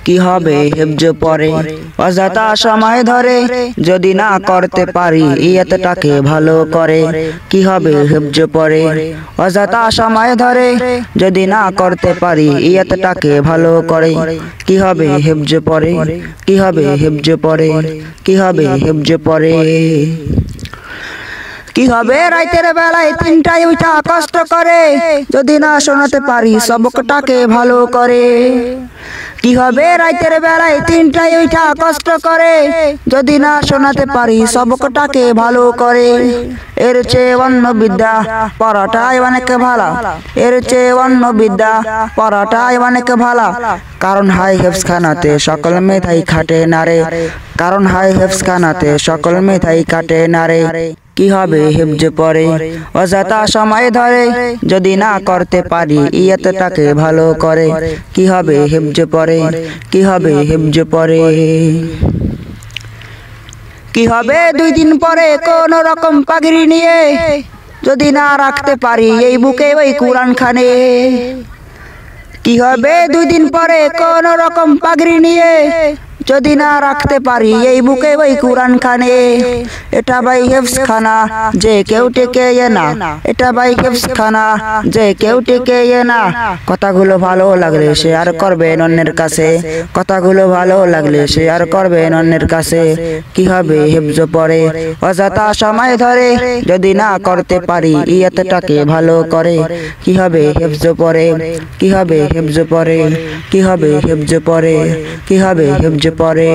কি হবে হেফজ পরে অযথা সময় ধরে যদি না করতে পারি ইয়তটাকে ভালো করে কি হবে হেফজ পরে অযথা সময় ধরে যদি না করতে পারি ইয়তটাকে ভালো করে কি হবে হেফজ পরে কি হবে হেফজ পরে কি হবে হেফজ পরে কি হবে রাতের বেলায় তিনটায় উঠা কষ্ট করে যদি না শোনাতে পারি সবকটাকে ভালো করে কি হবে রাতের বেলায় তিনটায় উঠা কষ্ট করে যদি না শোনাতে পারি সবকটাকে ভালো করে এর চেয়ে অন্য বিদ্যা পড়াটাই অনেক ভালো এর চেয়ে অন্য বিদ্যা পড়াটাই অনেক ভালো কারণ হাই হেফজ খানাতে সকল মেধাই খাটে না রে কারণ হাই হেফজ খানাতে সকল মেধাই কাটে না রে কি হবে হেফজ পরে অযথা সময় ধরে যদি না করতে পারি ইয়তটাকে ভালো করে কি হবে হেফজ পরে কি হবে হেফজ পরে কি হবে 2 দিন পরে কোন রকম পাগড়ি নিয়ে যদি না রাখতে পারি এই বুকে ওই কুরআন খানে কি হবে 2 দিন পরে কোন রকম পাগড়ি নিয়ে যদি না রাখতে পারি এই বুকে ওই কুরআন খানে এটা ভাই হেফজ খানা যে কেউ টেকে না এটা ভাই হেফজ খানা যে কেউ টেকে না কথাগুলো ভালো লাগলে শেয়ার করবেন অন্যের কাছে কথাগুলো ভালো লাগলে শেয়ার করবেন অন্যের কাছে কি হবে হেফজ পরে অযথা সময় ধরে যদি না করতে পারি ইয়তটাকে ভালো করে কি হবে হেফজ পরে কি হবে হেফজ পরে কি হবে হেফজ পরে কি হবে হেফজ পরে